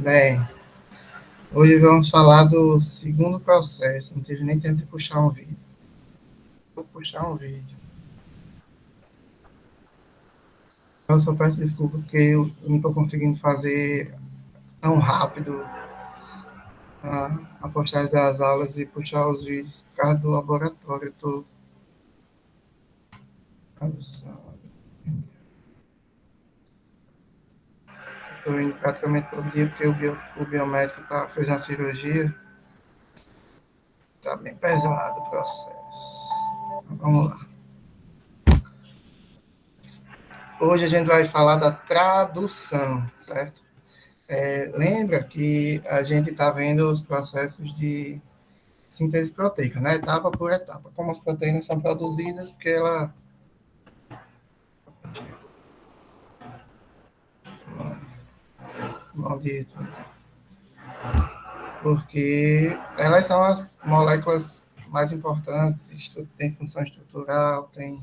Bem, hoje vamos falar do segundo processo. Não tive nem tempo de puxar um vídeo. Vou puxar um vídeo. Eu só peço desculpa porque eu não estou conseguindo fazer tão rápido a postagem das aulas e puxar os vídeos por causa do laboratório. Estou indo praticamente todo dia porque o biomédico fez uma cirurgia. Está bem pesado o processo. Então, vamos lá. Hoje a gente vai falar da tradução, certo? Lembra que a gente está vendo os processos de síntese proteica, né? Etapa por etapa. Como as proteínas são produzidas, porque ela. Maldito. Porque elas são as moléculas mais importantes, tem função estrutural, tem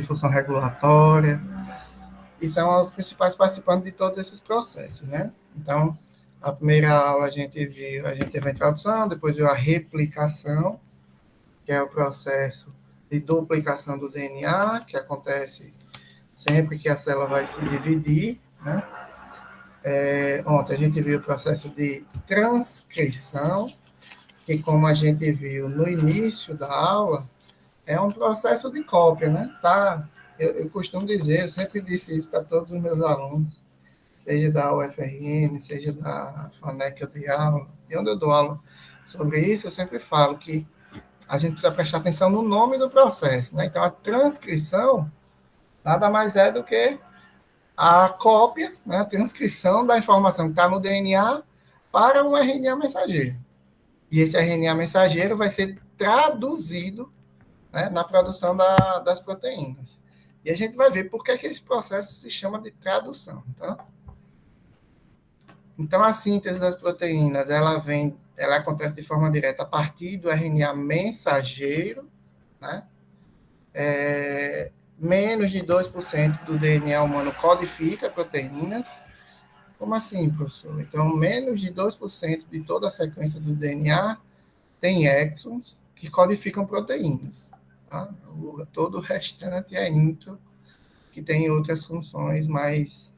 função regulatória, e são os principais participantes de todos esses processos, né? Então, a primeira aula a gente teve a introdução, depois viu a replicação, que é o processo de duplicação do DNA, que acontece sempre que a célula vai se dividir, né? Ontem a gente viu o processo de transcrição, que como a gente viu no início da aula, é um processo de cópia, né? Tá? Eu costumo dizer, eu sempre disse isso para todos os meus alunos, seja da UFRN, seja da FANEC, eu dei aula, e onde eu dou aula sobre isso, eu sempre falo que a gente precisa prestar atenção no nome do processo, né? Então, a transcrição nada mais é do que a cópia, né, a transcrição da informação que está no DNA para um RNA mensageiro. E esse RNA mensageiro vai ser traduzido, né, na produção das proteínas. E a gente vai ver por que esse processo se chama de tradução. Tá? Então, a síntese das proteínas, ela acontece de forma direta a partir do RNA mensageiro, né? Menos de 2% do DNA humano codifica proteínas. Como assim, professor? Então, menos de 2% de toda a sequência do DNA tem exons que codificam proteínas. Tá? Todo o restante é intro, que tem outras funções mais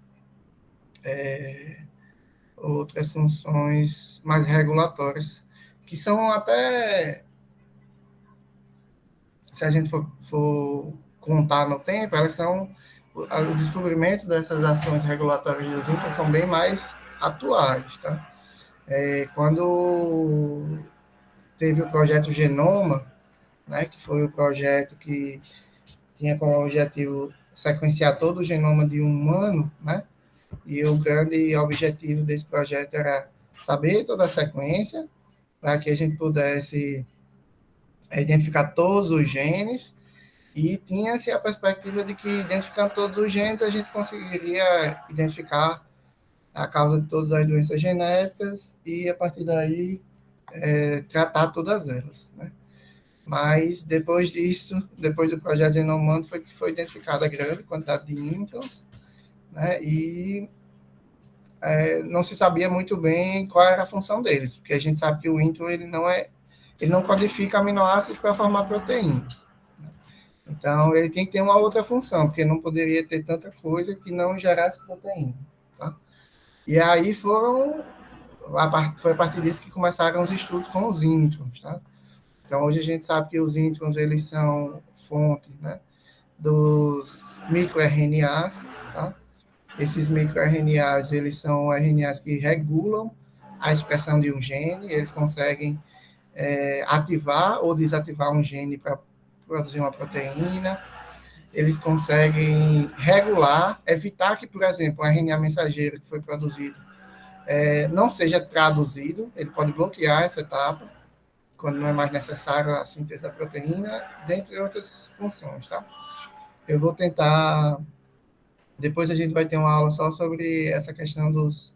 regulatórias, que são até, se a gente for contar no tempo, elas são, o descobrimento dessas ações regulatórias dos introns são bem mais atuais, tá? Quando teve o projeto Genoma, né, que foi o projeto que tinha como objetivo sequenciar todo o genoma de um humano, né, e o grande objetivo desse projeto era saber toda a sequência, para que a gente pudesse identificar todos os genes, e tinha-se a perspectiva de que, identificando todos os genes, a gente conseguiria identificar a causa de todas as doenças genéticas e, a partir daí, tratar todas elas, né? Mas depois disso, depois do projeto Genomando, foi que foi identificada a grande quantidade de introns, né? E não se sabia muito bem qual era a função deles, porque a gente sabe que o intron ele não codifica aminoácidos para formar proteína. Então, ele tem que ter uma outra função, porque não poderia ter tanta coisa que não gerasse proteína. Tá? E aí foi a partir disso que começaram os estudos com os introns. Tá? Então, hoje a gente sabe que os introns, eles são fonte, né, dos microRNAs, tá? Esses microRNAs, eles são RNAs que regulam a expressão de um gene, eles conseguem ativar ou desativar um gene para produzir uma proteína, eles conseguem regular, evitar que, por exemplo, um RNA mensageiro que foi produzido não seja traduzido, ele pode bloquear essa etapa, quando não é mais necessário a síntese da proteína, dentre outras funções, tá? Eu vou tentar... Depois a gente vai ter uma aula só sobre essa questão dos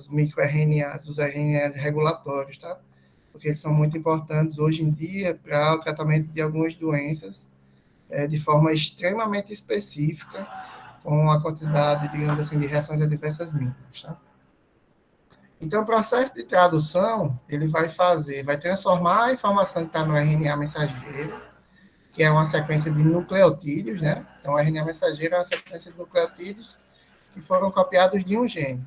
microRNAs, dos RNAs regulatórios, tá? Porque eles são muito importantes hoje em dia para o tratamento de algumas doenças de forma extremamente específica, com uma quantidade, digamos assim, de reações adversas mínimas, tá? Então, o processo de tradução, ele vai transformar a informação que está no RNA mensageiro, que é uma sequência de nucleotídeos, né? Então, o RNA mensageiro é uma sequência de nucleotídeos que foram copiados de um gene.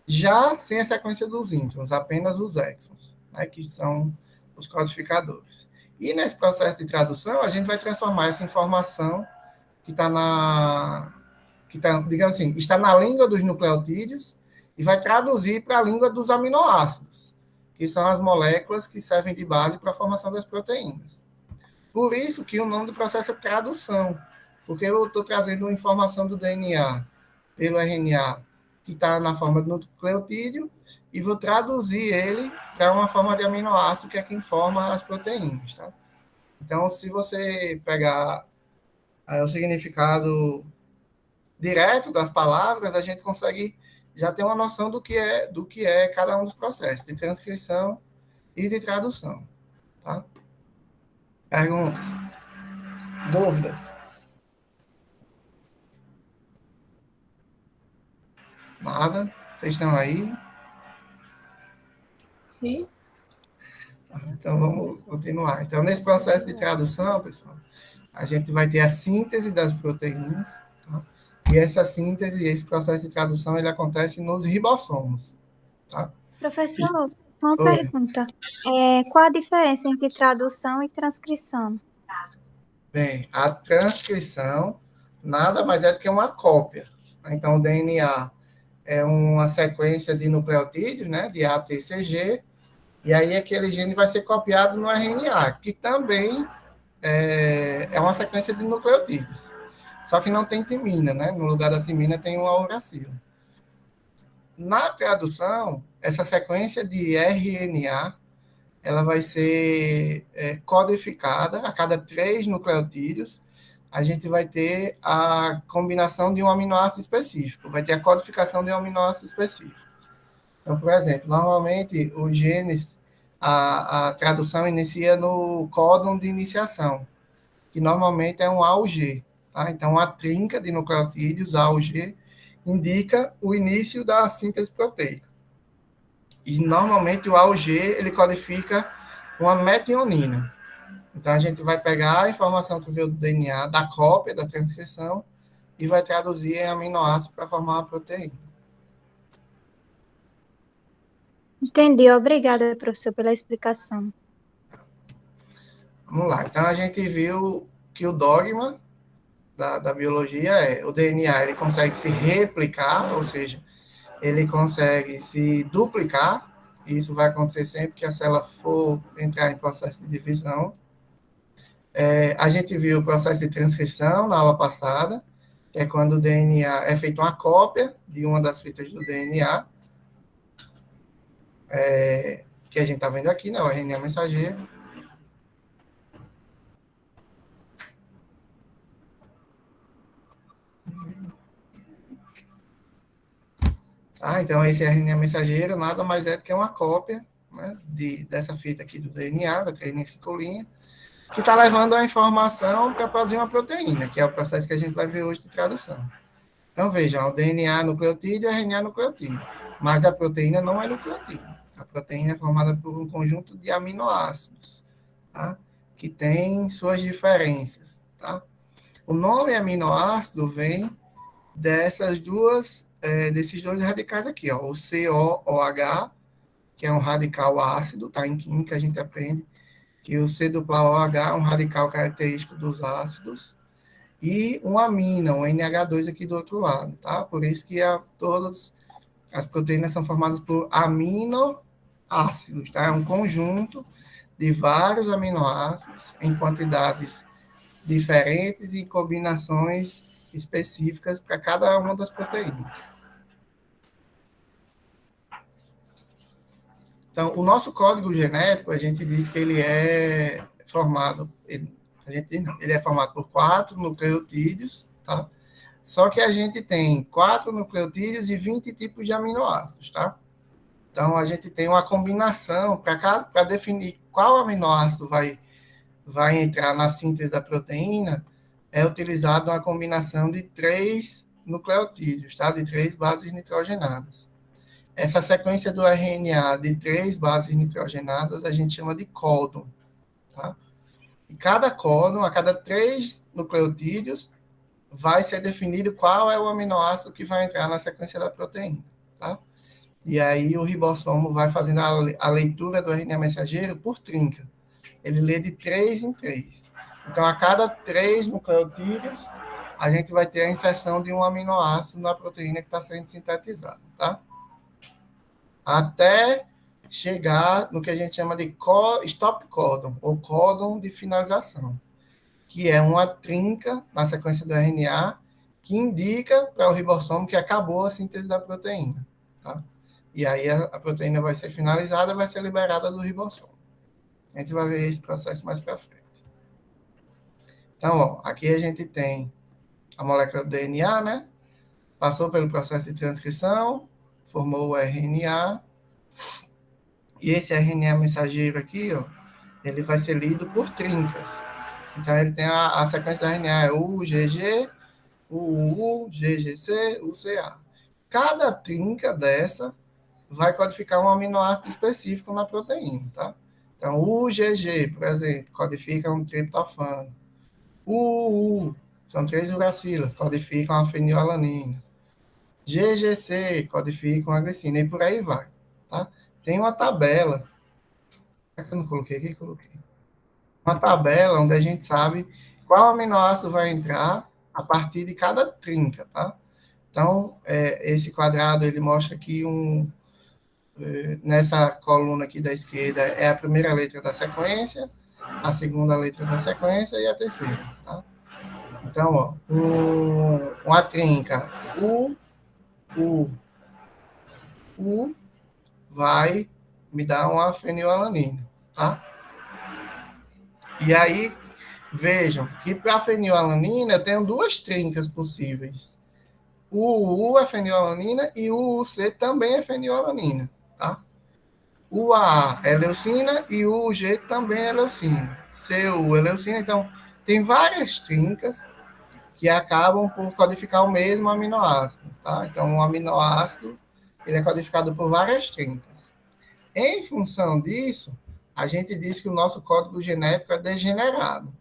Já sem a sequência dos introns, apenas os exons, né? Que são os codificadores. E nesse processo de tradução, a gente vai transformar essa informação que está digamos assim, está na língua dos nucleotídeos e vai traduzir para a língua dos aminoácidos, que são as moléculas que servem de base para a formação das proteínas. Por isso que o nome do processo é tradução, porque eu estou trazendo informação do DNA pelo RNA que está na forma do nucleotídeo e vou traduzir ele para uma forma de aminoácido que é quem forma as proteínas, tá? Então, se você pegar o significado direto das palavras, a gente consegue já ter uma noção do que é cada um dos processos de transcrição e de tradução, tá? Perguntas, dúvidas? Nada? Vocês estão aí? Sim. Então, vamos continuar. Então, nesse processo de tradução, pessoal, a gente vai ter a síntese das proteínas, tá? E essa síntese, esse processo de tradução, ele acontece nos ribossomos, tá? Professor, uma Oi. pergunta. Qual a diferença entre tradução e transcrição? Bem, a transcrição nada mais é do que uma cópia. Então, o DNA é uma sequência de nucleotídeos, né, de A, T, C, G, e aí aquele gene vai ser copiado no RNA, que também é uma sequência de nucleotídeos. Só que não tem timina, né? No lugar da timina tem uma uracila. Na tradução, essa sequência de RNA, ela vai ser codificada a cada 3 nucleotídeos. A gente vai ter a combinação de um aminoácido específico, vai ter a codificação de um aminoácido específico. Então, por exemplo, normalmente os genes, a tradução inicia no códon de iniciação, que normalmente é um A ou G. Tá? Então, a trinca de nucleotídeos, A ou G, indica o início da síntese proteica. E, normalmente, o A ou G, ele codifica uma metionina. Então, a gente vai pegar a informação que veio do DNA, da cópia, da transcrição, e vai traduzir em aminoácido para formar uma proteína. Entendi. Obrigada, professor, pela explicação. Vamos lá. Então, a gente viu que o dogma da biologia o DNA ele consegue se replicar, ou seja, ele consegue se duplicar, e isso vai acontecer sempre que a célula for entrar em processo de divisão. A gente viu o processo de transcrição na aula passada, que é quando o DNA é feita uma cópia de uma das fitas do DNA, que a gente está vendo aqui, né, o RNA mensageiro. Então, esse RNA mensageiro nada mais é do que uma cópia, né, dessa fita aqui do DNA, da triacilcolinha, que está levando a informação para produzir uma proteína, que é o processo que a gente vai ver hoje de tradução. Então, vejam, o DNA nucleotídeo e o RNA nucleotídeo, mas a proteína não é nucleotídeo. A proteína é formada por um conjunto de aminoácidos, tá? Que tem suas diferenças. Tá? O nome aminoácido vem desses dois radicais aqui, ó, o COOH, que é um radical ácido, tá? Em química a gente aprende que o C-OH é um radical característico dos ácidos, e um amina, um NH2 aqui do outro lado, tá? Por isso que todas as proteínas são formadas por aminoácidos, tá? É um conjunto de vários aminoácidos em quantidades diferentes e combinações específicas para cada uma das proteínas. Então, o nosso código genético, a gente diz que ele é formado, ele é formado por 4 nucleotídeos, tá? Só que a gente tem 4 nucleotídeos e 20 tipos de aminoácidos, tá? Então, a gente tem uma combinação para definir qual aminoácido vai entrar na síntese da proteína, é utilizado uma combinação de 3 nucleotídeos, tá? De 3 bases nitrogenadas. Essa sequência do RNA de 3 bases nitrogenadas a gente chama de códon, tá? E cada códon, a cada 3 nucleotídeos, vai ser definido qual é o aminoácido que vai entrar na sequência da proteína, tá? E aí o ribossomo vai fazendo a leitura do RNA mensageiro por trinca. Ele lê de 3 em 3. Então, a cada 3 nucleotídeos, a gente vai ter a inserção de um aminoácido na proteína que está sendo sintetizada, tá? Até chegar no que a gente chama de stop codon, ou códon de finalização, que é uma trinca na sequência do RNA que indica para o ribossomo que acabou a síntese da proteína, tá? E aí a proteína vai ser finalizada, vai ser liberada do ribossomo. A gente vai ver esse processo mais para frente. Então, ó, aqui a gente tem a molécula do DNA, né? Passou pelo processo de transcrição, formou o RNA, e esse RNA mensageiro aqui, ó, ele vai ser lido por trincas. Então, ele tem a sequência do RNA, é UGG, UU, GGC, UCA. Cada trinca dessa vai codificar um aminoácido específico na proteína, tá? Então, o UGG, por exemplo, codifica um triptofano. O UU, são 3 uracilas, codificam a fenilalanina. GGC, codificam a glicina, e por aí vai, tá? Tem uma tabela, será que eu não coloquei aqui? Coloquei. Uma tabela onde a gente sabe qual aminoácido vai entrar a partir de cada trinca, tá? Então, esse quadrado, ele mostra que nessa coluna aqui da esquerda é a primeira letra da sequência, a segunda letra da sequência e a terceira, tá? Então, ó, uma trinca U vai me dar uma fenilalanina, tá? E aí, vejam que para a fenilalanina eu tenho 2 trincas possíveis. O U é fenilalanina e o UC também é fenilalanina, tá? O AA é leucina e o UG também é leucina. CU é leucina, então tem várias trincas que acabam por codificar o mesmo aminoácido, tá? Então, o aminoácido, ele é codificado por várias trincas. Em função disso, a gente diz que o nosso código genético é degenerado,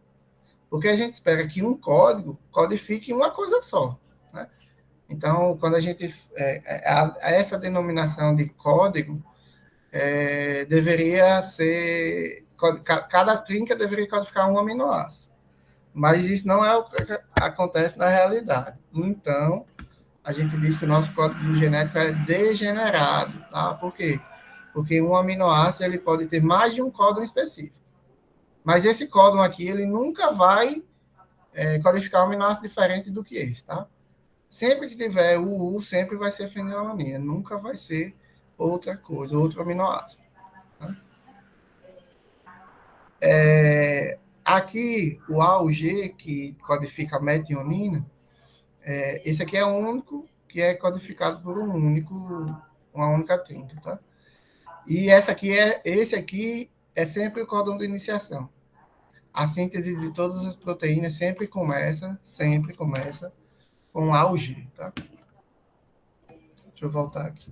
porque a gente espera que um código codifique uma coisa só, né? Então, quando a gente... essa denominação de código deveria ser... Cada trinca deveria codificar um aminoácido. Mas isso não é o que acontece na realidade. Então, a gente diz que o nosso código genético é degenerado, tá? Por quê? Porque um aminoácido ele pode ter mais de um códon específico. Mas esse códon aqui, ele nunca vai codificar um aminoácido diferente do que esse, tá? Sempre que tiver o U, sempre vai ser fenilalanina, nunca vai ser outra coisa, outro aminoácido. Tá? Aqui, o AUG, que codifica a metionina, esse aqui é o único que é codificado por uma única trinca, tá? E esse aqui é sempre o códon de iniciação. A síntese de todas as proteínas sempre começa com AUG, tá? Deixa eu voltar aqui.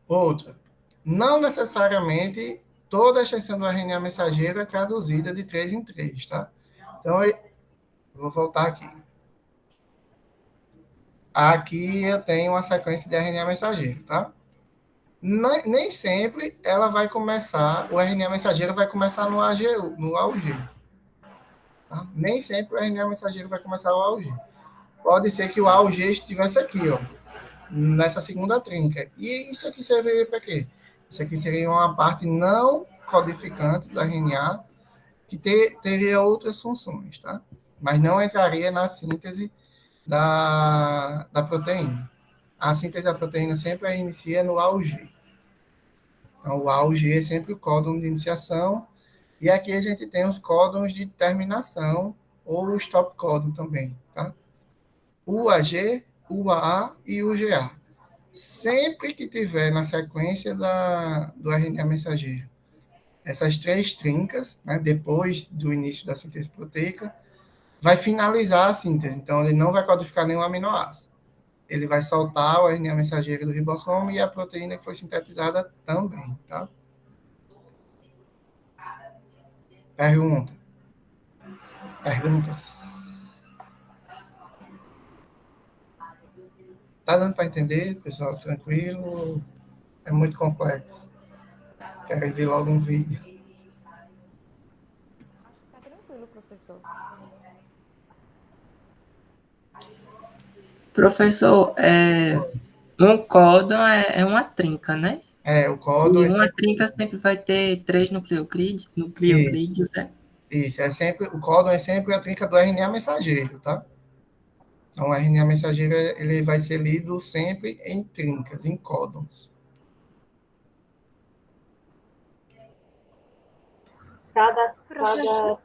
Outra. Não necessariamente toda a extensão do RNA mensageiro é traduzida de 3 em 3, tá? Então, eu vou voltar aqui. Aqui eu tenho uma sequência de RNA mensageiro, tá? Nem sempre ela vai começar, o RNA mensageiro vai começar no AUG. Tá? Nem sempre o RNA mensageiro vai começar no AUG. Pode ser que o AUG estivesse aqui, ó, nessa segunda trinca. E isso aqui serviria para quê? Isso aqui seria uma parte não codificante do RNA que teria outras funções, tá? Mas não entraria na síntese da proteína. A síntese da proteína sempre inicia no AUG. Então, o AUG é sempre o códon de iniciação, e aqui a gente tem os códons de terminação, ou o stop códon também, tá? UAG, UAA e UGA. Sempre que tiver na sequência do RNA mensageiro essas 3 trincas, né, depois do início da síntese proteica, vai finalizar a síntese. Então, ele não vai codificar nenhum aminoácido. Ele vai soltar o RNA mensageiro do ribossomo e a proteína que foi sintetizada também, tá? Pergunta. Perguntas. Tá dando para entender, pessoal? Tranquilo? É muito complexo. Quero ver logo um vídeo. Acho que tá tranquilo, professor. Professor, um códon é uma trinca, né? O códon E é uma sempre... trinca sempre vai ter 3 nucleocrídeos, Isso, Isso. é sempre... O códon é sempre a trinca do RNA mensageiro, tá? Então, o RNA mensageiro, ele vai ser lido sempre em trincas, em códons. Cada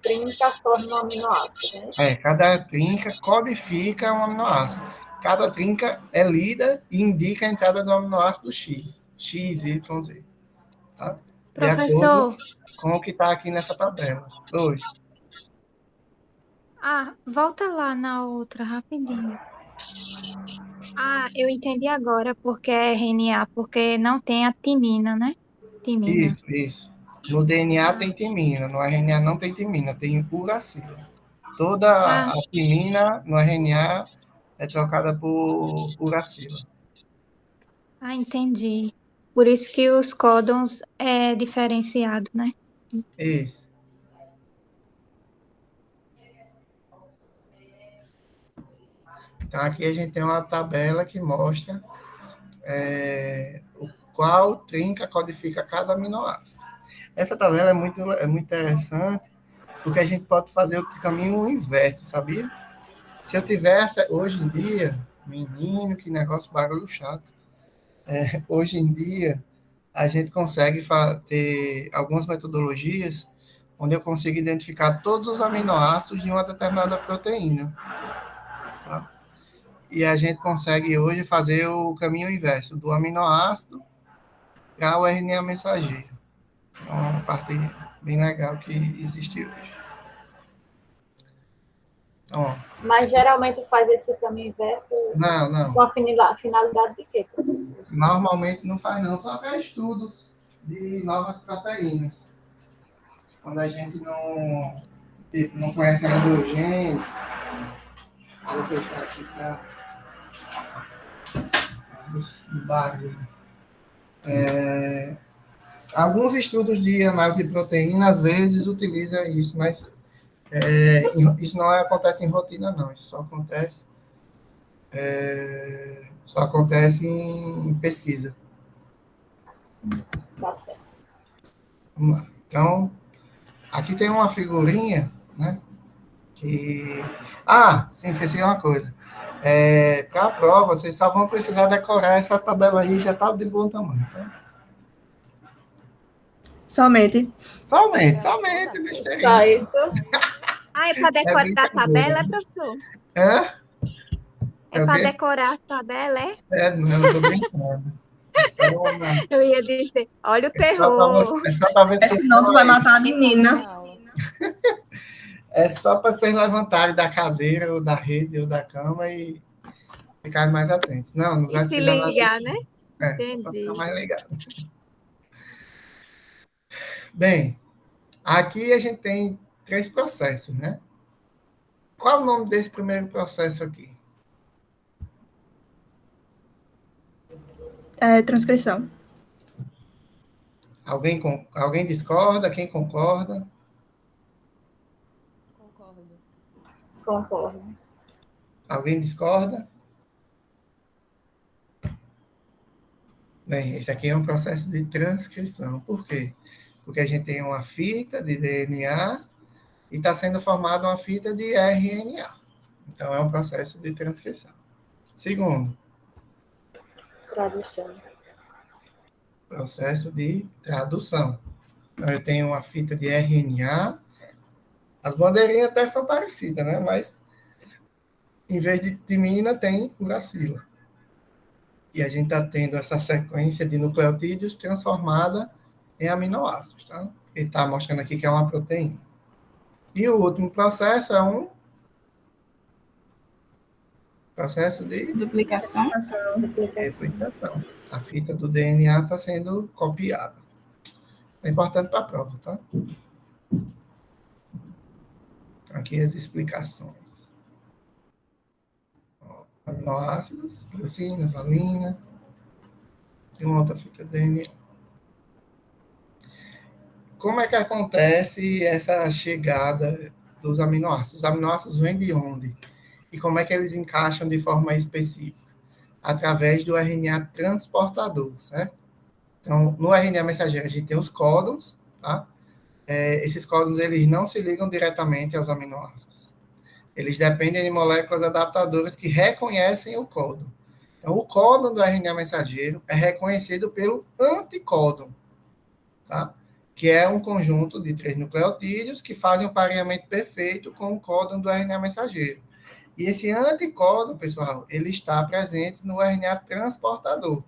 trinca forma um aminoácido, né? Cada trinca codifica um aminoácido. Cada trinca é lida e indica a entrada do aminoácido X, Y, Z. Tá? De acordo Professor, com o que está aqui nessa tabela. Oi. volta lá na outra, rapidinho. Eu entendi agora porque é RNA, porque não tem a timina, né? Timina. Isso. No DNA tem timina, no RNA não tem timina, tem uracila. Toda Ah, a timina no RNA é trocada por uracila. entendi. Por isso que os códons é diferenciado, né? Isso. Então, aqui a gente tem uma tabela que mostra qual trinca codifica cada aminoácido. Essa tabela é muito interessante, porque a gente pode fazer o caminho inverso, sabia? Se eu tivesse, hoje em dia, menino, que negócio, barulho chato. Hoje em dia, a gente consegue ter algumas metodologias onde eu consigo identificar todos os aminoácidos de uma determinada proteína. Tá? E a gente consegue hoje fazer o caminho inverso, do aminoácido para o RNA mensageiro. É uma parte bem legal que existe hoje. Então, Mas geralmente faz esse caminho inverso não. com a finalidade de quê? Normalmente não faz não, só para estudos de novas proteínas. Quando a gente não conhece ainda o gene, vou fechar aqui para o barulho. Alguns estudos de análise de proteína, às vezes, utilizam isso, mas isso não acontece em rotina, não. Isso só acontece em pesquisa. Tá certo. Vamos lá. Então, aqui tem uma figurinha, né? Sim, esqueci uma coisa. Para a prova, vocês só vão precisar decorar essa tabela aí, já está de bom tamanho. Tá? Somente. Somente, besteirinha. Só isso. É para decorar a brincadeira. tabela, professor? É? É o para quê? decorar a tabela, é? Não, eu tô brincando. Eu ia dizer, olha o É terror. só para ver se vocês Senão tu vai matar a Na menina. aula. É só para vocês levantarem da cadeira, ou da rede, ou da cama e ficarem mais atentos. Não E vai se precisar nada disso. ligar, né? Só para ficar Entendi. mais ligado. Bem, aqui a gente tem 3 processos, né? Qual o nome desse primeiro processo aqui? Transcrição. Alguém discorda? Quem concorda? Concordo. Alguém discorda? Bem, esse aqui é um processo de transcrição. Por quê? Porque a gente tem uma fita de DNA e está sendo formada uma fita de RNA. Então, é um processo de transcrição. Segundo, Tradução. processo de tradução. Então, eu tenho uma fita de RNA. As bandeirinhas até são parecidas, né? Mas, em vez de timina, tem uracila. E a gente está tendo essa sequência de nucleotídeos transformada em aminoácidos, tá? Ele está mostrando aqui que é uma proteína. E o último processo é um Processo de Duplicação. replicação. A fita do DNA está sendo copiada. É importante para a prova, tá? Aqui as explicações. Ó, aminoácidos, leucina, valina. E uma outra fita DNA. Como é que acontece essa chegada dos aminoácidos? Os aminoácidos vêm de onde? E como é que eles encaixam de forma específica? Através do RNA transportador, certo? Então, no RNA mensageiro, a gente tem os códons, tá? Esses códons, eles não se ligam diretamente aos aminoácidos. Eles dependem de moléculas adaptadoras que reconhecem o códon. Então, o códon do RNA mensageiro é reconhecido pelo anticódon, tá? Que é um conjunto de 3 nucleotídeos que fazem um pareamento perfeito com o códon do RNA mensageiro. E esse anticódon, pessoal, ele está presente no RNA transportador.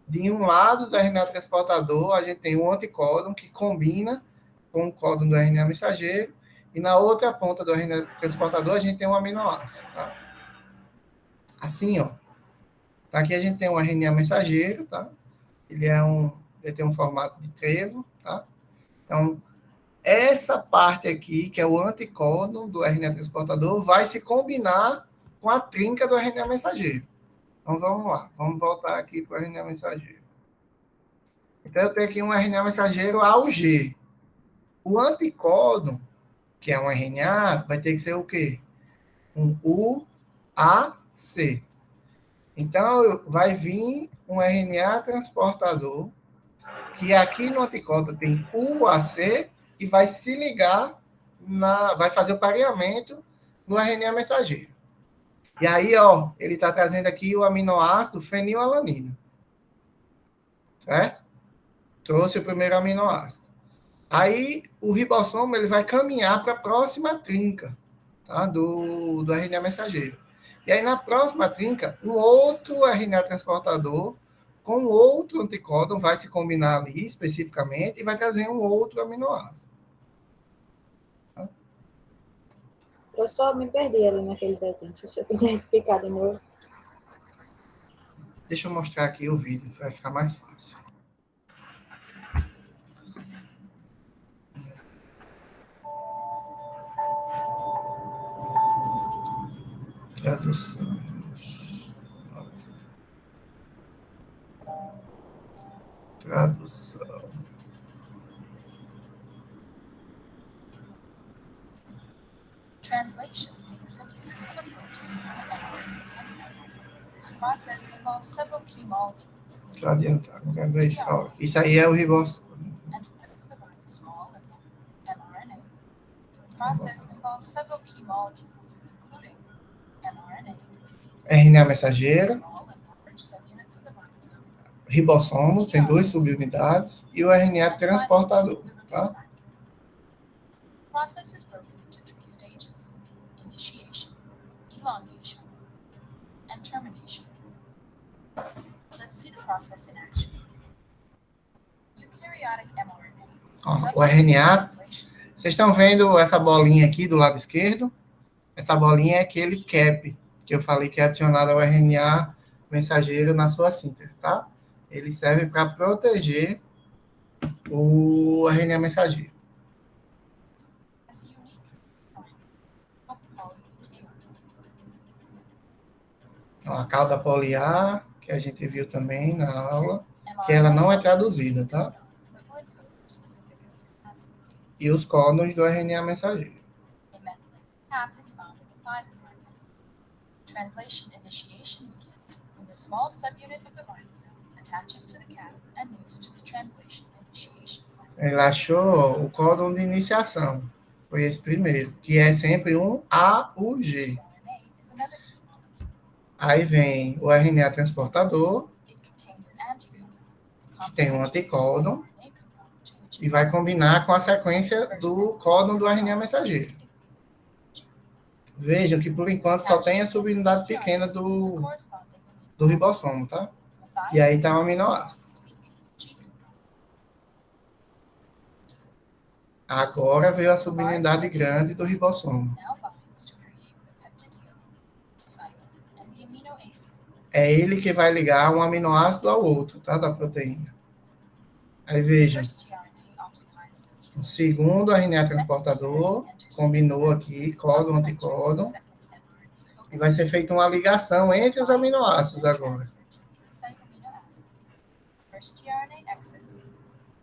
De um lado do RNA transportador, a gente tem um anticódon que combina com o códon do RNA mensageiro, e na outra ponta do RNA transportador, a gente tem um aminoácido, tá? Assim, ó. Tá, aqui a gente tem um RNA mensageiro, tá? Ele tem um formato de trevo, tá? Então, essa parte aqui, que é o anticódon do RNA transportador, vai se combinar com a trinca do RNA mensageiro. Então, vamos lá. Vamos voltar aqui para o RNA mensageiro. Então, eu tenho aqui um RNA mensageiro AUG. O anticódon, que é um RNA, vai ter que ser o quê? Um UAC. Então, vai vir um RNA transportador, que aqui no anticódon tem UAC, e vai se ligar, vai fazer o pareamento no RNA mensageiro. E aí, ó, ele está trazendo aqui o aminoácido fenilalanina. Certo? Trouxe o primeiro aminoácido. Aí, o ribossomo ele vai caminhar para a próxima trinca, tá? do RNA mensageiro. E aí, na próxima trinca, um outro RNA transportador com outro anticódon vai se combinar ali, especificamente, e vai trazer um outro aminoácido. Tá? Eu só me perdi ali naquele desenho. Deixa eu tentar explicar de novo. Deixa eu mostrar aqui o vídeo, vai ficar mais fácil. Tradução. Tradução. Translation is the synthesis of a protein from mRNA template. This process involves several key molecules. Deixa eu adiantar. Ó, isso aí é o ribossomo. And parts of the very small mRNA. This process involves several key molecules, including mRNA, RNA mensageiro, small and large subunits of the ribosome, ribossomo, tem 2 subunidades, e o RNA transportador, tá? The process is broken into 3 stages: initiation, elongation, and termination. Let's see the process in action. Eukaryotic mRNA. Ó, o RNA, vocês estão vendo essa bolinha aqui do lado esquerdo? Essa bolinha é aquele cap, que eu falei que é adicionado ao RNA mensageiro na sua síntese, tá? Ele serve para proteger o RNA mensageiro. Ó, a cauda poliar, que a gente viu também na aula, que ela não é traduzida, tá? E os códons do RNA mensageiro. Translation initiation begins when the small subunit of the ribosome attaches to the cap and moves to the translation initiation site. Ele achou o códon de iniciação. Foi esse primeiro, que é sempre um AUG. Aí vem o RNA transportador, que tem um anticódon, e vai combinar com a sequência do códon do RNA mensageiro. Vejam que, por enquanto, só tem a subunidade pequena do ribossomo, tá? E aí tá o aminoácido. Agora veio a subunidade grande do ribossomo. amino acid. É ele que vai ligar um aminoácido ao outro, tá? Da proteína. Aí vejam, First tRNA occupies the o base. segundo RNA transportador combinou aqui, códon, anticódon, e vai ser feita uma ligação entre os aminoácidos agora. First tRNA exits.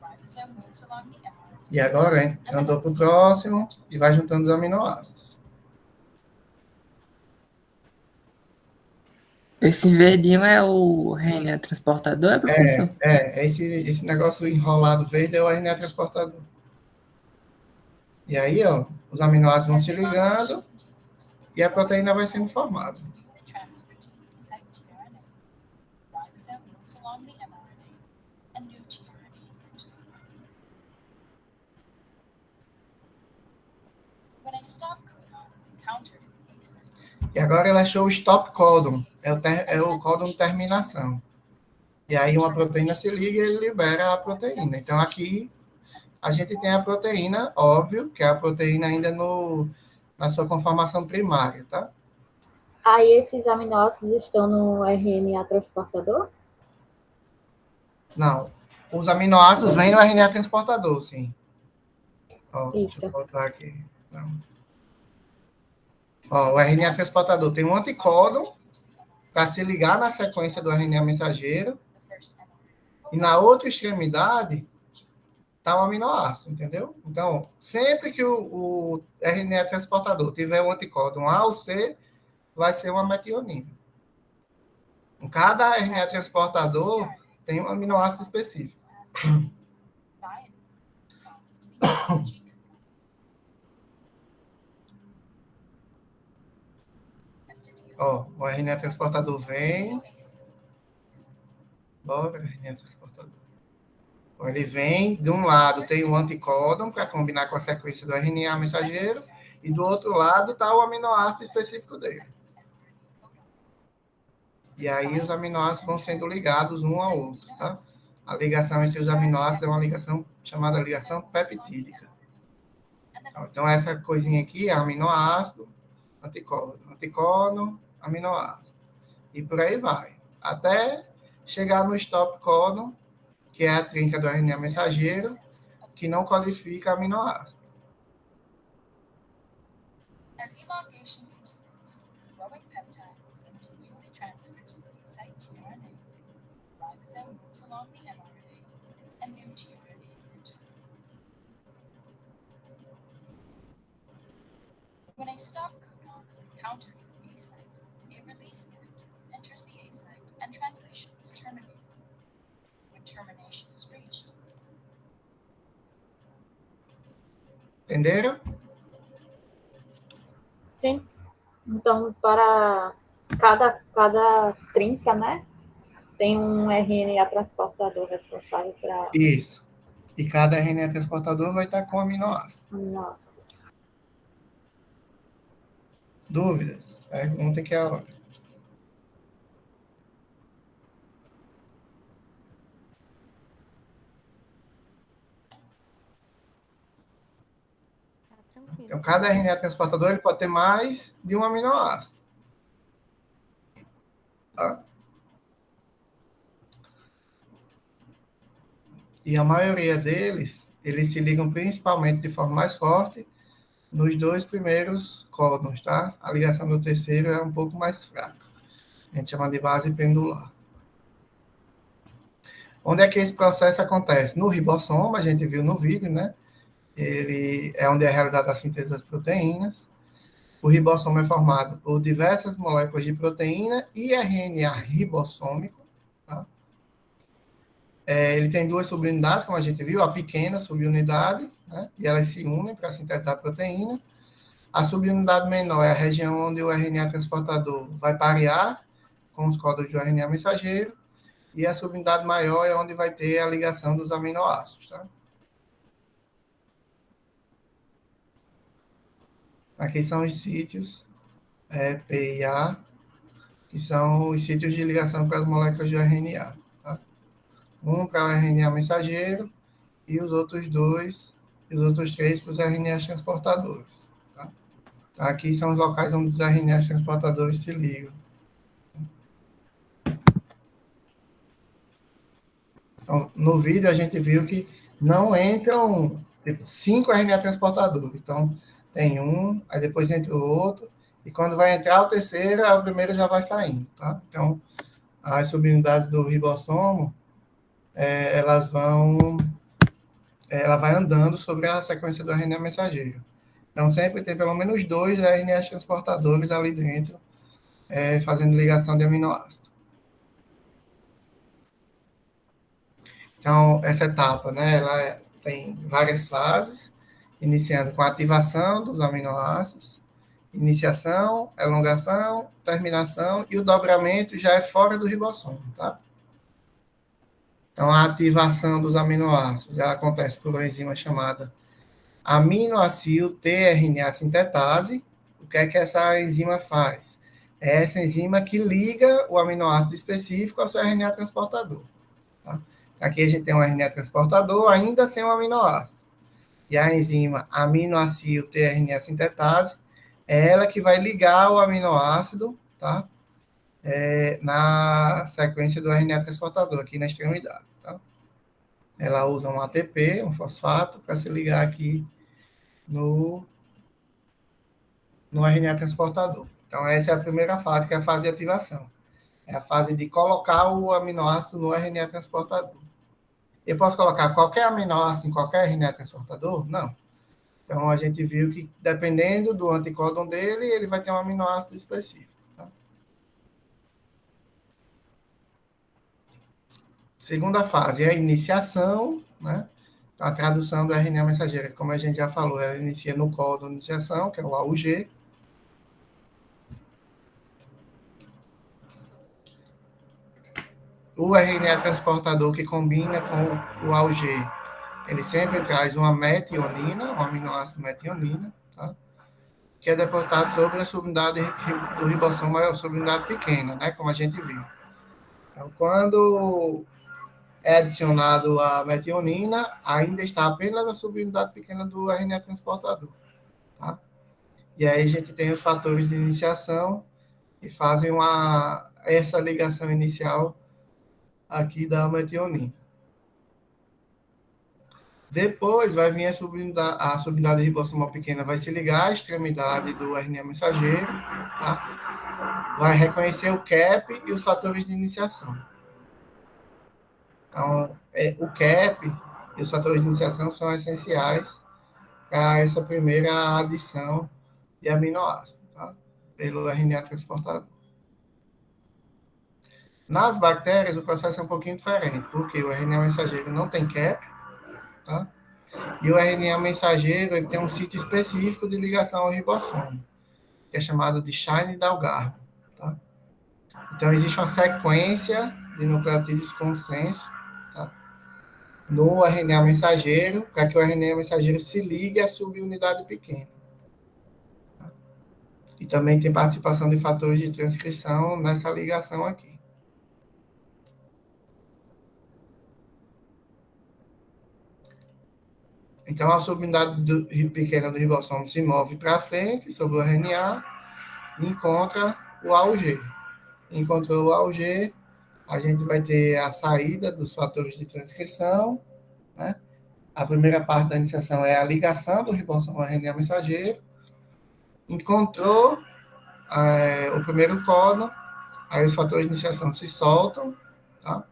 Ribosome moves along the mRNA. E agora, hein, andou para o próximo e vai juntando os aminoácidos. Esse verdinho é o RNA transportador, professor? Esse negócio enrolado verde é o RNA transportador. E aí, ó, os aminoácidos vão se ligando e a proteína vai sendo formada. Newly transferred to the site tRNA. Ribosome moves along the mRNA, and new tRNAs enter. When I stop codons encountered in the A site, E agora ela achou o stop códon, é o códon de terminação. E aí uma proteína se liga e ele libera a proteína. Então aqui a gente tem a proteína, óbvio, que é a proteína ainda na sua conformação primária, tá? Aí esses aminoácidos estão no RNA transportador? Não, os aminoácidos vêm no RNA transportador, sim. Ó, deixa Isso. eu voltar aqui. Não. Ó, o RNA transportador tem um anticódon para se ligar na sequência do RNA mensageiro, the first mRNA. e na outra extremidade está o aminoácido, entendeu? Então, sempre que o RNA transportador tiver um anticódon A ou C, vai ser uma metionina. Em cada RNA transportador tem um aminoácido específico. Diet responds to the G component. Ó, o RNA transportador vem. Amino acid. Bora, RNA transportador. Então, ele vem, de um lado tem o anticódon para combinar com a sequência do RNA mensageiro, e do outro lado está o aminoácido específico dele. E aí os aminoácidos vão sendo ligados um ao outro, tá? A ligação entre os aminoácidos é uma ligação chamada ligação peptídica. Então essa coisinha aqui é aminoácido, anticódon, aminoácido. E por aí vai. Até chegar no stop códon, que é a trinca do RNA mensageiro, que não codifica aminoácido. As elongation continues, growing peptides continually transfer to the site tRNA. Ribosome moves along the mRNA, and new tRNAs enter. When a stop codon is encountered in the A site, a release script enters the A site and translation is terminated. When termination is reached, Entenderam? Sim. Então, para cada trinca, né? Tem um RNA transportador responsável para Isso. E cada RNA transportador vai estar com aminoácido. aminoácido. Dúvidas? Perguntem que é a hora. Tá tranquilo. Então, cada RNA transportador ele pode ter mais de um aminoácido. Tá? E a maioria deles, eles se ligam principalmente de forma mais forte nos dois primeiros códons, tá? A ligação do terceiro é um pouco mais fraca. A gente chama de base pendular. Onde é que esse processo acontece? No ribossoma, a gente viu no vídeo, né? Ele é onde é realizada a síntese das proteínas. O ribossoma é formado por diversas moléculas de proteína e RNA ribossômico. Tá? Ele tem duas subunidades, como a gente viu, a pequena subunidade, né? E elas se unem para sintetizar a proteína. A subunidade menor é a região onde o RNA transportador vai parear com os códons do RNA mensageiro. E a subunidade maior é onde vai ter a ligação dos aminoácidos, tá? Aqui são os sítios P e A, que são os sítios de ligação com as moléculas de RNA. Tá? Um para o RNA mensageiro e os outros três para os RNAs transportadores. Tá? Aqui são os locais onde os RNAs transportadores se ligam. Então, no vídeo, a gente viu que não entram 5 RNA transportadores. Então, tem um, aí depois entra o outro, e quando vai entrar o terceiro, o primeiro já vai saindo, tá? Então, as subunidades do ribossomo, ela vai andando sobre a sequência do RNA mensageiro. Então, sempre tem pelo menos 2 RNAs transportadores ali dentro, fazendo ligação de aminoácido. Então, essa etapa, né, ela tem várias fases, iniciando com a ativação dos aminoácidos, iniciação, elongação, terminação, e o dobramento já é fora do ribossomo, tá? Então, a ativação dos aminoácidos, ela acontece por uma enzima chamada aminoácido tRNA sintetase. O que é que essa enzima faz? É essa enzima que liga o aminoácido específico ao seu RNA transportador. Tá? Aqui a gente tem um RNA transportador ainda sem um aminoácido. E a enzima aminoácido tRNA sintetase é ela que vai ligar o aminoácido, tá? Na sequência do RNA transportador, aqui na extremidade. Tá? Ela usa um ATP, um fosfato, para se ligar aqui no RNA transportador. Então, essa é a primeira fase, que é a fase de ativação. É a fase de colocar o aminoácido no RNA transportador. Eu posso colocar qualquer aminoácido em qualquer RNA transportador? Não. Então, a gente viu que, dependendo do anticódon dele, ele vai ter um aminoácido específico. Tá? Segunda fase é a iniciação, né? A tradução do RNA mensageiro, como a gente já falou, ela inicia no códon de iniciação, que é o AUG. O RNA transportador que combina com o AUG, ele sempre traz uma metionina, um aminoácido metionina, tá? Que é depositado sobre a subunidade do ribossomo, é a subunidade pequena, né? Como a gente viu. Então, quando é adicionado a metionina, ainda está apenas a subunidade pequena do RNA transportador, tá? E aí a gente tem os fatores de iniciação que fazem essa ligação inicial aqui da metionina. Depois vai vir a subunidade ribossomal pequena, vai se ligar à extremidade do RNA mensageiro, tá? Vai reconhecer o cap e os fatores de iniciação. Então, o cap e os fatores de iniciação são essenciais para essa primeira adição de aminoácido, tá? Pelo RNA transportador. Nas bactérias, o processo é um pouquinho diferente, porque o RNA mensageiro não tem cap, tá? E o RNA mensageiro ele tem um sítio específico de ligação ao ribossomo, que é chamado de Shine-Dalgarno, tá? Então, existe uma sequência de nucleotídeos consenso, tá? No RNA mensageiro, para que o RNA mensageiro se ligue à subunidade pequena. Tá? E também tem participação de fatores de transcrição nessa ligação aqui. Então, a subunidade pequena do ribossomo se move para frente sobre o RNA e encontra o AUG. Encontrou o AUG, a gente vai ter a saída dos fatores de transcrição, né? A primeira parte da iniciação é a ligação do ribossomo ao RNA mensageiro. Encontrou o primeiro códon, aí os fatores de iniciação se soltam, tá?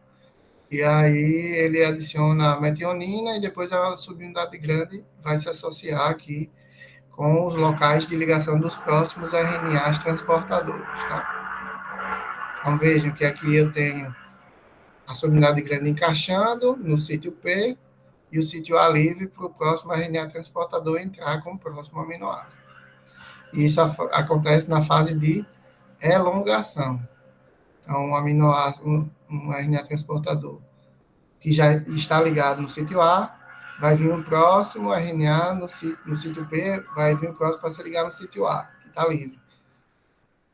E aí ele adiciona a metionina e depois a subunidade grande vai se associar aqui com os locais de ligação dos próximos RNAs transportadores, tá? Então vejam que aqui eu tenho a subunidade grande encaixando no sítio P e o sítio A livre para o próximo RNA transportador entrar com o próximo aminoácido. E isso acontece na fase de elongação. Então, um aminoácido, um RNA transportador que já está ligado no sítio A, vai vir um próximo RNA no sítio P, vai vir o próximo para se ligar no sítio A, que está livre.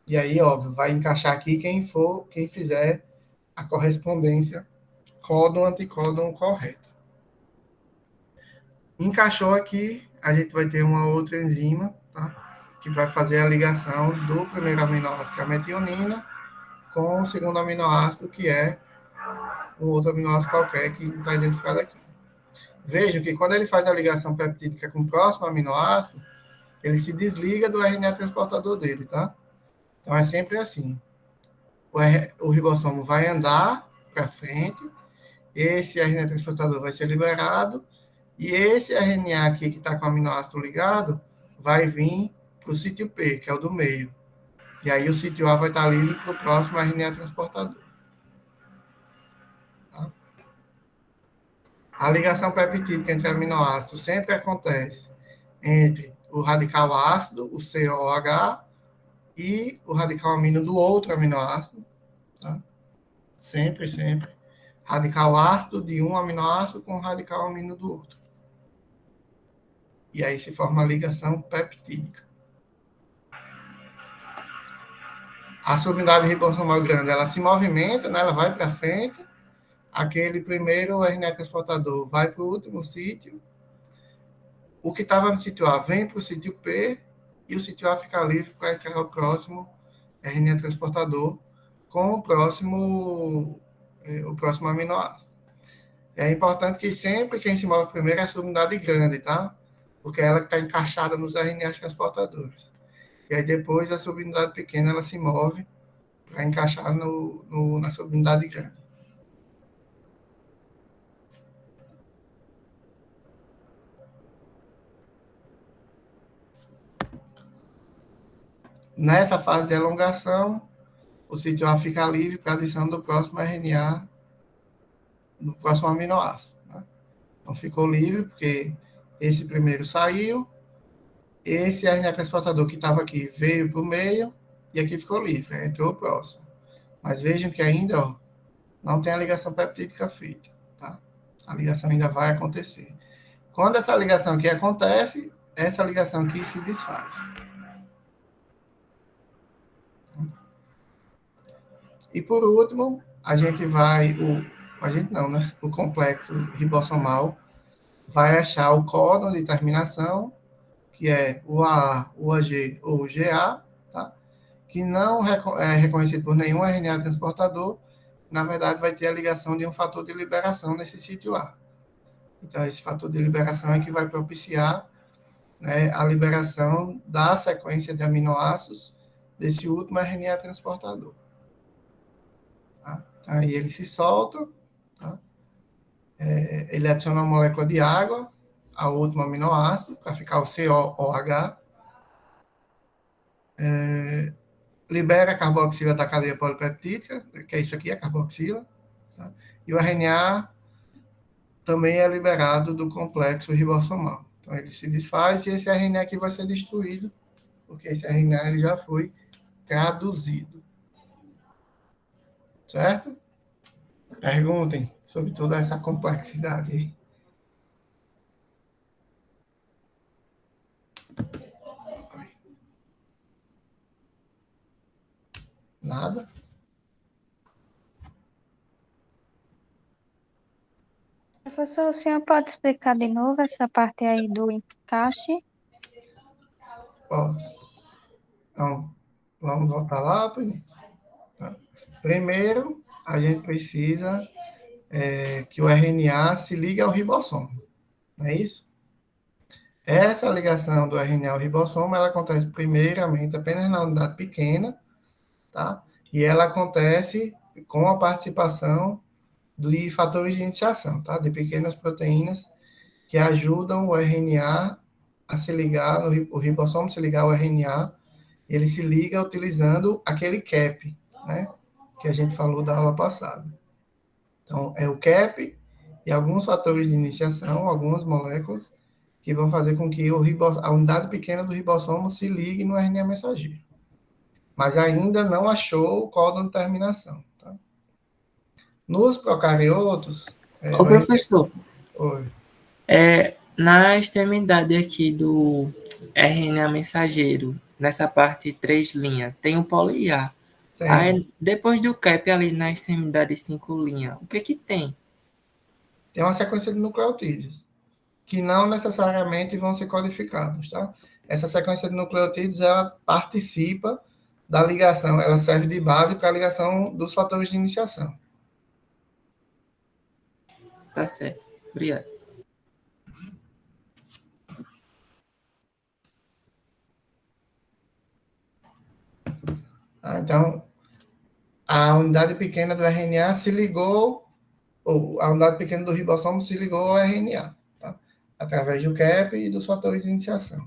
E aí, óbvio, vai encaixar aqui quem fizer a correspondência códon-anticódon correta. Encaixou aqui, a gente vai ter uma outra enzima, tá? Que vai fazer a ligação do primeiro aminoácido, que é a metionina, com o segundo aminoácido, que é um outro aminoácido qualquer que não está identificado aqui. Vejam que quando ele faz a ligação peptídica com o próximo aminoácido, ele se desliga do RNA transportador dele, tá? Então, é sempre assim. O ribossomo vai andar para frente, esse RNA transportador vai ser liberado, e esse RNA aqui que está com o aminoácido ligado, vai vir para o sítio P, que é o do meio. E aí o sítio A vai estar livre para o próximo RNA transportador. Tá? A ligação peptídica entre aminoácidos sempre acontece entre o radical ácido, o COH, e o radical amino do outro aminoácido. Tá? Sempre, sempre. Radical ácido de um aminoácido com radical amino do outro. E aí se forma a ligação peptídica. A subunidade ribossomal grande, ela se movimenta, né? Ela vai para frente. Aquele primeiro RNA transportador vai para o último sítio. O que estava no sítio A vem para o sítio P e o sítio A fica livre para entrar o próximo RNA transportador com o próximo aminoácido. É importante que sempre quem se move primeiro é a subunidade grande, tá? Porque é ela que está encaixada nos RNAs transportadores. E aí depois a subunidade pequena ela se move para encaixar na subunidade grande. Nessa fase de elongação, o sítio A fica livre para a adição do próximo RNA, do próximo aminoácido. Né? Então, ficou livre porque esse primeiro saiu, esse RNA transportador que estava aqui veio para o meio, e aqui ficou livre, entrou o próximo. Mas vejam que ainda não tem a ligação peptídica feita. Tá? A ligação ainda vai acontecer. Quando essa ligação aqui acontece, essa ligação aqui se desfaz. E por último, a gente vai, o complexo ribossomal vai achar o códon de terminação, que é o AA, o AG ou o GA, tá? Que não é reconhecido por nenhum RNA transportador, na verdade vai ter a ligação de um fator de liberação nesse sítio A. Então, esse fator de liberação é que vai propiciar, né, a liberação da sequência de aminoácidos desse último RNA transportador. Tá? Aí ele se solta, tá? Ele adiciona uma molécula de água ao último aminoácido, para ficar o COOH, libera a carboxila da cadeia polipeptídica, que é isso aqui, a carboxila, tá? E o RNA também é liberado do complexo ribossomal. Então, ele se desfaz e esse RNA aqui vai ser destruído, porque esse RNA ele já foi traduzido. Certo? Perguntem sobre toda essa complexidade aí. Nada? Professor, o senhor pode explicar de novo essa parte aí do encaixe? Posso. Então, vamos voltar lá para o início. Tá? Primeiro, a gente precisa que o RNA se ligue ao ribossomo. Não é isso? Essa ligação do RNA ao ribossomo, ela acontece primeiramente apenas na unidade pequena, tá? E ela acontece com a participação de fatores de iniciação, tá? De pequenas proteínas que ajudam o RNA a se ligar, o ribossomo se ligar ao RNA, ele se liga utilizando aquele cap, né? Que a gente falou da aula passada. Então, é o cap e alguns fatores de iniciação, algumas moléculas, que vão fazer com que a unidade pequena do ribossomo se ligue no RNA mensageiro. Mas ainda não achou o códon de terminação. Tá? Nos procariotos... Ô, professor, Oi. na extremidade aqui do RNA mensageiro, nessa parte 3 linhas, tem o poli-A. Aí, depois do cap ali na extremidade 5 linhas, o que tem? Tem uma sequência de nucleotídeos, que não necessariamente vão ser codificados, tá? Essa sequência de nucleotídeos, ela participa da ligação, ela serve de base para a ligação dos fatores de iniciação. Tá certo. Obrigado. Então, a unidade pequena do RNA se ligou, ou a unidade pequena do ribossomo se ligou ao RNA, tá? Através do CAP e dos fatores de iniciação.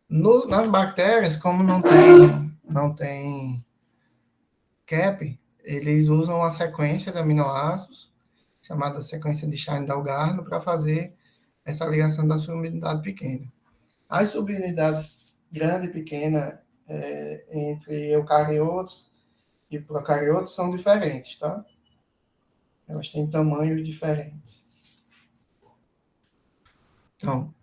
Nas bactérias, como não tem CAP, eles usam uma sequência de aminoácidos, chamada sequência de Stein-Dalgarno, para fazer essa ligação da subunidade pequena. As subunidades grande e pequena entre eucariotos e procariotos são diferentes, tá? Elas têm tamanhos diferentes. Então,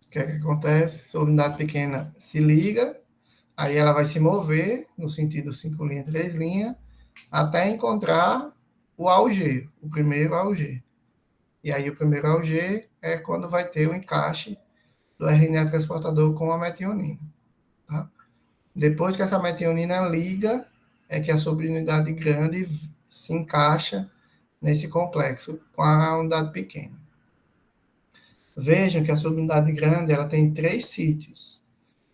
o que é que acontece? Subunidade pequena se liga, aí ela vai se mover no sentido 5 linhas, 3 linhas, até encontrar o AUG, o primeiro AUG. E aí o primeiro AUG é quando vai ter o encaixe do RNA transportador com a metionina. Tá? Depois que essa metionina liga, é que a subunidade grande se encaixa nesse complexo com a unidade pequena. Vejam que a subunidade grande ela tem 3 sítios.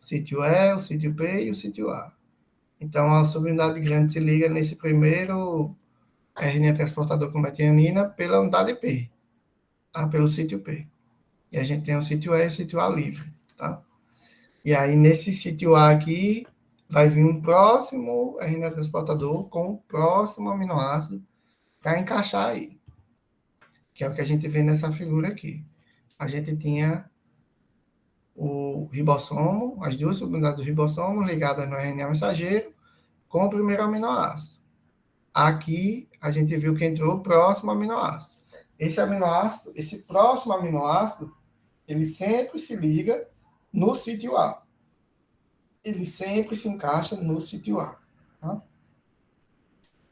O sítio E, o sítio P e o sítio A. Então, a subunidade grande se liga nesse primeiro RNA transportador com metionina pela unidade P, tá? Pelo sítio P. E a gente tem o sítio E e o sítio A livre, tá? E aí, nesse sítio A aqui, vai vir um próximo RNA transportador com o próximo aminoácido para encaixar aí. Que é o que a gente vê nessa figura aqui. A gente tinha o ribossomo, as duas subunidades do ribossomo ligadas no RNA mensageiro com o primeiro aminoácido. Aqui, a gente viu que entrou o próximo aminoácido. Esse próximo aminoácido, ele sempre se liga no sítio A. Ele sempre se encaixa no sítio A. Tá?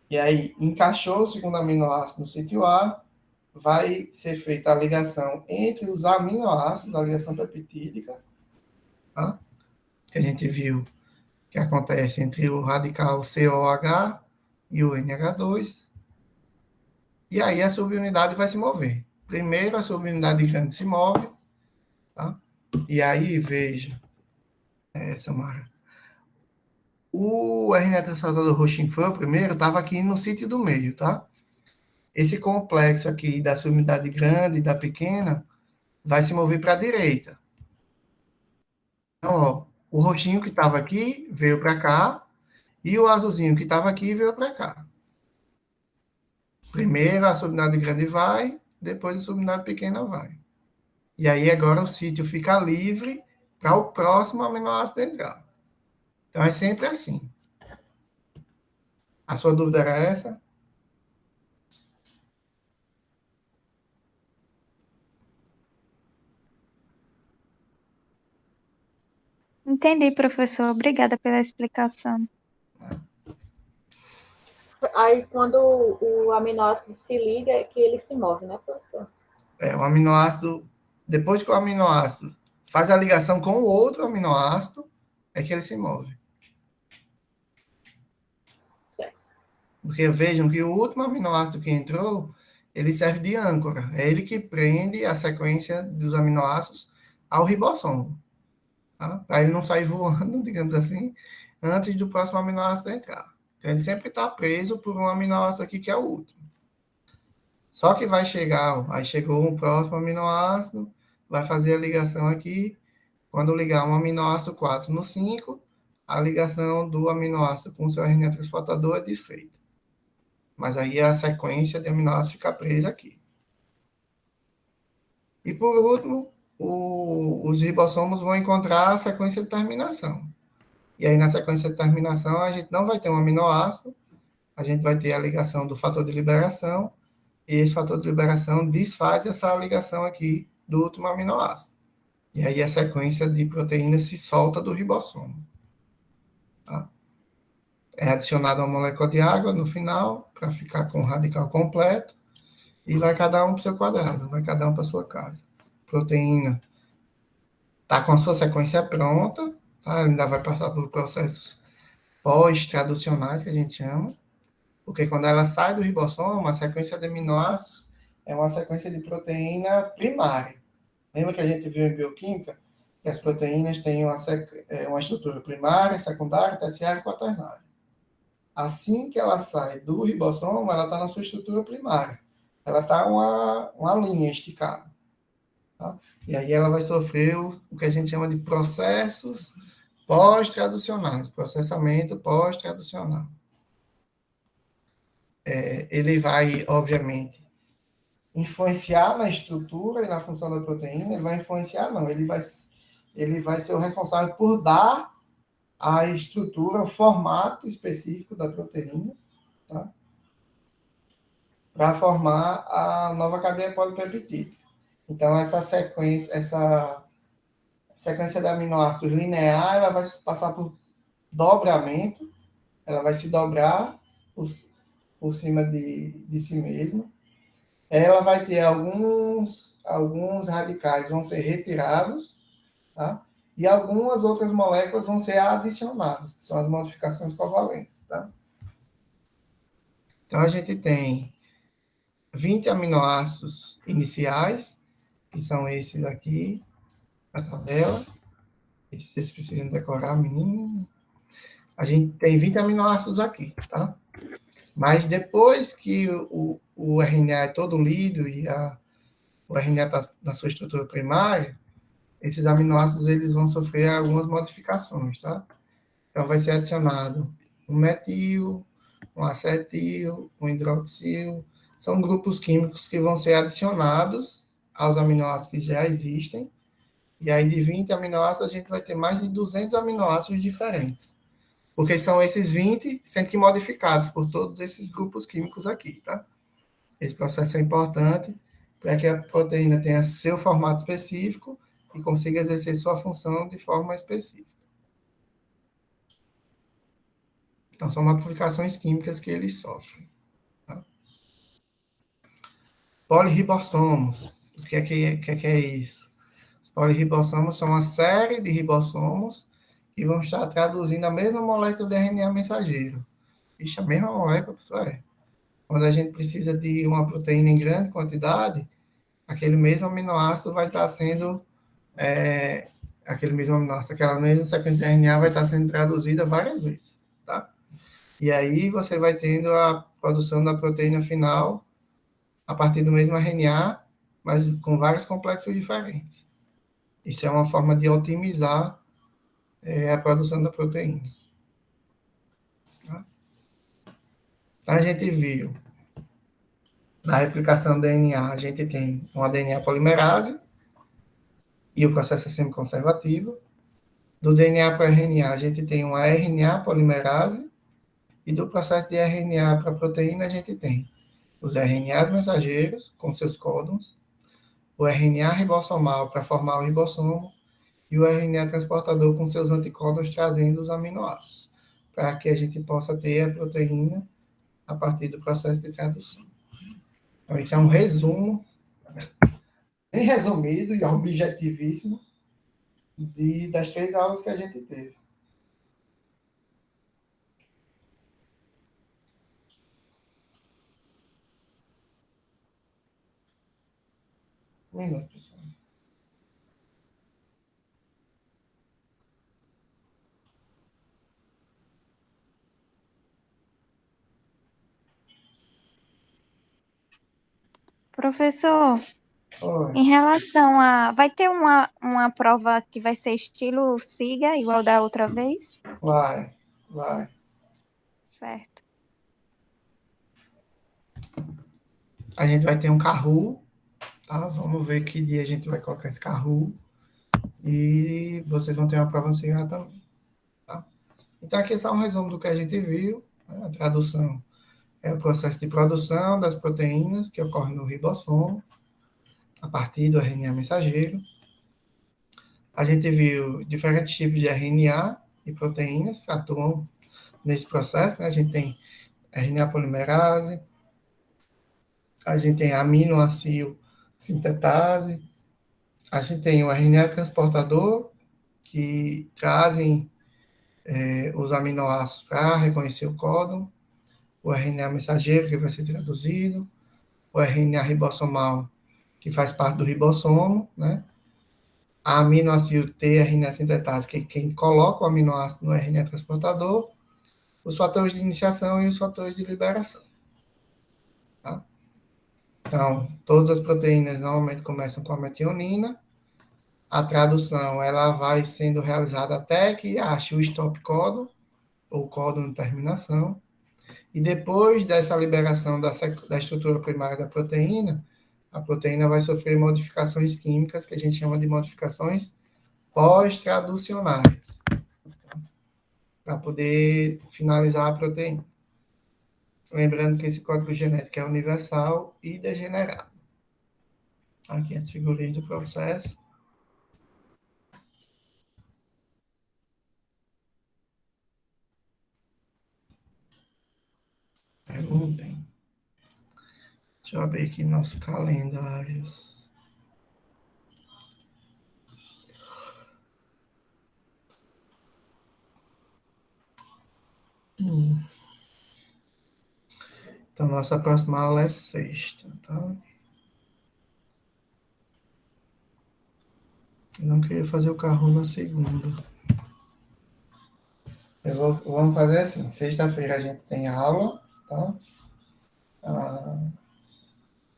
E aí, encaixou o segundo aminoácido no sítio A, vai ser feita a ligação entre os aminoácidos, a ligação peptídica, tá? Que a gente viu que acontece entre o radical COH e o NH2. E aí a subunidade vai se mover. Primeiro a subunidade grande se move, tá? E aí, veja, Samara, o RNA transportador roxinho, que foi o primeiro, estava aqui no sítio do meio, tá? Esse complexo aqui da subunidade grande e da pequena vai se mover para a direita. Então, ó, o roxinho que estava aqui veio para cá e o azulzinho que estava aqui veio para cá. Primeiro a subunidade grande vai, depois a subunidade pequena vai. E aí agora o sítio fica livre para o próximo aminoácido entrar. Então é sempre assim. A sua dúvida era essa? Entendi, professor. Obrigada pela explicação. Aí, quando o aminoácido se liga, é que ele se move, né, professor? O aminoácido, depois que o aminoácido faz a ligação com o outro aminoácido, é que ele se move. Certo. Porque vejam que o último aminoácido que entrou, ele serve de âncora. É ele que prende a sequência dos aminoácidos ao ribossomo. Tá? Para ele não sair voando, digamos assim, antes do próximo aminoácido entrar. Então, ele sempre está preso por um aminoácido aqui, que é o último. Só que vai chegar, aí chegou um próximo aminoácido, vai fazer a ligação aqui. Quando ligar um aminoácido 4 no 5, a ligação do aminoácido com o seu RNA transportador é desfeita. Mas aí a sequência de aminoácidos fica presa aqui. E por último, os ribossomos vão encontrar a sequência de terminação. E aí, na sequência de terminação, a gente não vai ter um aminoácido, a gente vai ter a ligação do fator de liberação, e esse fator de liberação desfaz essa ligação aqui do último aminoácido. E aí, a sequência de proteínas se solta do ribossomo. Tá? É adicionada uma molécula de água no final, para ficar com o radical completo, e vai cada um para o seu quadrado, vai cada um para a sua casa. Proteína está com a sua sequência pronta, tá? Ela ainda vai passar por processos pós-traducionais, que a gente chama, porque quando ela sai do ribossomo, a sequência de aminoácidos, é uma sequência de proteína primária. Lembra que a gente viu em bioquímica que as proteínas têm uma estrutura primária, secundária, terciária e quaternária. Assim que ela sai do ribossomo, ela está na sua estrutura primária. Ela está uma linha esticada. Tá? E aí ela vai sofrer o que a gente chama de processos pós-traducionais, processamento pós-traducional. Ele vai, obviamente, influenciar na estrutura e na função da proteína. Ele vai influenciar, não, ele vai ser o responsável por dar a estrutura, o formato específico da proteína, tá? Para formar a nova cadeia polipeptídica. Então, essa sequência de aminoácidos linear, ela vai passar por dobramento, ela vai se dobrar por cima de si mesma. Ela vai ter alguns radicais vão ser retirados, tá? E algumas outras moléculas vão ser adicionadas, que são as modificações covalentes, tá? Então, a gente tem 20 aminoácidos iniciais, que são esses aqui, a tabela. Esses vocês precisam decorar, menino. A gente tem 20 aminoácidos aqui, tá? Mas depois que o RNA é todo lido e o RNA está na sua estrutura primária, esses aminoácidos eles vão sofrer algumas modificações, tá? Então, vai ser adicionado um metil, um acetil, um hidroxil. São grupos químicos que vão ser adicionados aos aminoácidos que já existem. E aí, de 20 aminoácidos, a gente vai ter mais de 200 aminoácidos diferentes. Porque são esses 20, sendo que modificados por todos esses grupos químicos aqui, tá? Esse processo é importante para que a proteína tenha seu formato específico e consiga exercer sua função de forma específica. Então, são modificações químicas que eles sofrem. Tá? Polirribossomos. O que é isso? Os polirribossomos são uma série de ribossomos que vão estar traduzindo a mesma molécula de RNA mensageiro. Ixi, a mesma molécula, pessoal, Quando a gente precisa de uma proteína em grande quantidade, aquele mesmo aminoácido vai estar sendo... aquele mesmo aminoácido, aquela mesma sequência de RNA vai estar sendo traduzida várias vezes, tá? E aí você vai tendo a produção da proteína final a partir do mesmo RNA, mas com vários complexos diferentes. Isso é uma forma de otimizar a produção da proteína. Tá? Então, a gente viu, na replicação do DNA, a gente tem uma DNA polimerase e o processo é semi-conservativo. Do DNA para RNA, a gente tem uma RNA polimerase, e do processo de RNA para proteína, a gente tem os RNAs mensageiros, com seus códons, o RNA ribossomal para formar o ribossomo, e o RNA transportador com seus anticódons trazendo os aminoácidos, para que a gente possa ter a proteína a partir do processo de tradução. Então, isso é um resumo, bem resumido e objetivíssimo, das 3 aulas que a gente teve. Um minuto, pessoal. Professor, Oi. em relação a... Vai ter uma prova que vai ser estilo SIGA, igual da outra vez? Vai. Certo. A gente vai ter um Kahoot, tá? Vamos ver que dia a gente vai colocar esse Kahoot. E vocês vão ter uma prova no SIGA também, tá? Então, aqui é só um resumo do que a gente viu. Né? A tradução é o processo de produção das proteínas que ocorre no ribossomo, a partir do RNA mensageiro. A gente viu diferentes tipos de RNA e proteínas que atuam nesse processo, né? A gente tem RNA polimerase, a gente tem aminoácido sintetase, a gente tem o RNA transportador, que trazem os aminoácidos para reconhecer o códon, o RNA mensageiro, que vai ser traduzido, o RNA ribossomal, que faz parte do ribossomo, né? A aminoácido tRNA sintetase, que é quem coloca o aminoácido no RNA transportador, os fatores de iniciação e os fatores de liberação. Tá? Então, todas as proteínas normalmente começam com a metionina. A tradução ela vai sendo realizada até que ache o stop códon, ou códon de terminação. E depois dessa liberação da estrutura primária da proteína, a proteína vai sofrer modificações químicas, que a gente chama de modificações pós-traducionais, para poder finalizar a proteína. Lembrando que esse código genético é universal e degenerado. Aqui as figurinhas do processo. Perguntem. Deixa eu abrir aqui nossos calendários. Então, nossa próxima aula é sexta, tá? Eu não queria fazer o carro na segunda. Vamos fazer assim, sexta-feira a gente tem aula, tá?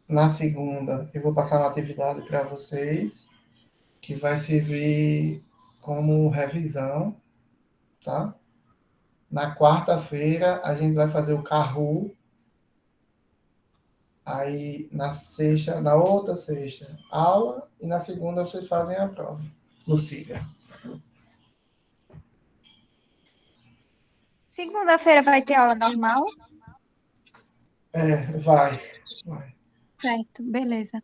Na segunda eu vou passar uma atividade para vocês, que vai servir como revisão, tá? Na quarta-feira a gente vai fazer o Kahoot. Aí na outra sexta, aula, e na segunda vocês fazem a prova no SIGA. Segunda-feira vai ter aula normal? Vai. Certo, beleza.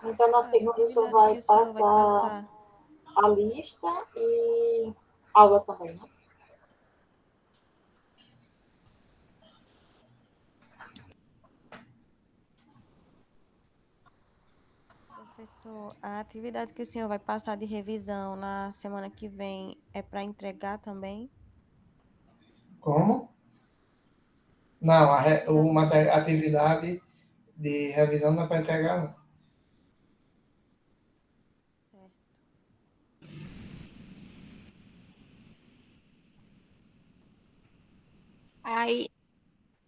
Então, na As segunda, o senhor atividades vai que o senhor vai passar passar. a lista e aula também, né? Professor, a atividade que o senhor vai passar de revisão na semana que vem é para entregar também? Como? Não, Atividade- a atividade de revisão não é para entregar, não. Certo.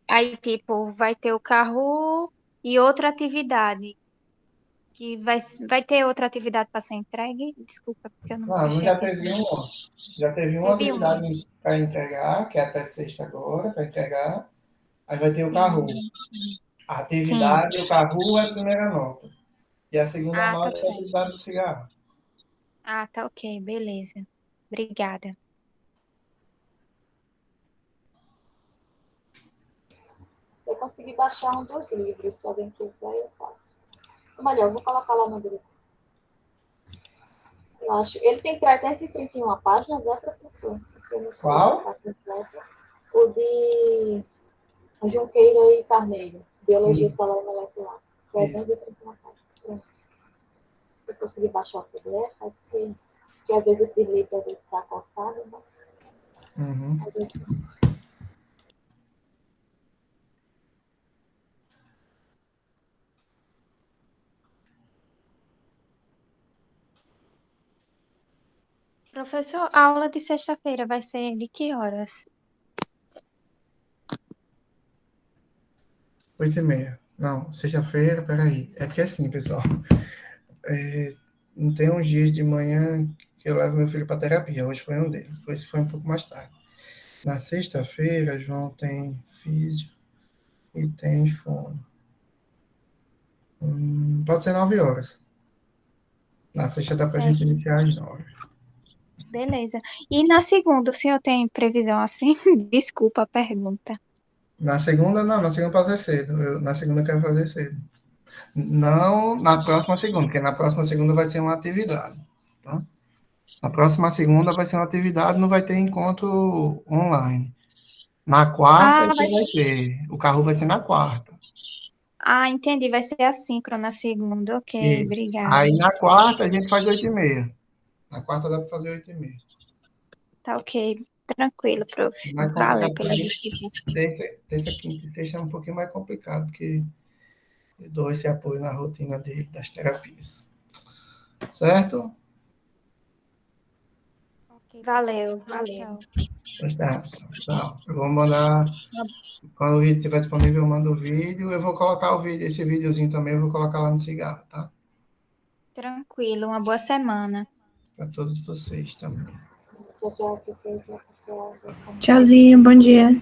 Aí, tipo, vai ter o carro e outra atividade. Que vai ter outra atividade para ser entregue? Desculpa, porque eu não Não prestei já teve atenção. uma. Já teve uma Teve uma. atividade para entregar, que é até sexta agora, para entregar. Aí vai ter o Sim, Kahoot. A sim. atividade, o Kahoot é a primeira nota. E a segunda Ah, tá nota é a certo. atividade do cigarro. Ah, tá ok, beleza. Obrigada. Eu consegui baixar um dos livros, se alguém quiser, eu faço. Ou melhor, eu vou colocar lá no grupo. Eu acho. Ele tem 331 páginas, é, professor? Eu não sei se Qual? está completo. O de Junqueira e Carneiro, Biologia Sim, Celular e Molecular. isso. 331 páginas. Pronto. Eu consegui baixar o PDF, porque às vezes esse livro às vezes está cortado, né? Uhum. Às vezes... Professor, a aula de sexta-feira vai ser de que horas? 8h30. Não, sexta-feira, peraí. É que assim, pessoal. Não tem uns dias de manhã que eu levo meu filho para terapia. Hoje foi um deles, por isso foi um pouco mais tarde. Na sexta-feira, João tem físio e tem fono. Pode ser 9 horas. Na sexta dá para a gente Certo, iniciar às 9. beleza. E na segunda, o senhor tem previsão assim? Desculpa a pergunta. Na segunda, não. Na segunda pode ser cedo. Na segunda eu quero fazer cedo. Não na próxima segunda, porque na próxima segunda vai ser uma atividade. Tá? Na próxima segunda vai ser uma atividade, não vai ter encontro online. Na quarta Ah, que vai ter. O carro vai ser na quarta. entendi. Vai ser assíncrono na segunda. Ok, Isso. obrigada. Aí na quarta a gente faz 8h30. Na quarta dá para fazer 8h30. Tá ok. Tranquilo, prof. Mais Valeu complicado pela para mim. explicação. Terça, quinta e sexta é um pouquinho mais complicado, porque Eu dou esse apoio na rotina dele, das terapias. Certo? Ok, Valeu, professor. valeu. Tchau. Pois tá, pessoal. Tchau. Eu vou mandar, quando o vídeo estiver disponível, eu mando o vídeo. Eu vou colocar o vídeo, esse videozinho também, eu vou colocar lá no cigarro, tá? Tranquilo, uma boa semana. Para todos vocês também. Tchau, tchau, professor. Tchauzinho, bom dia.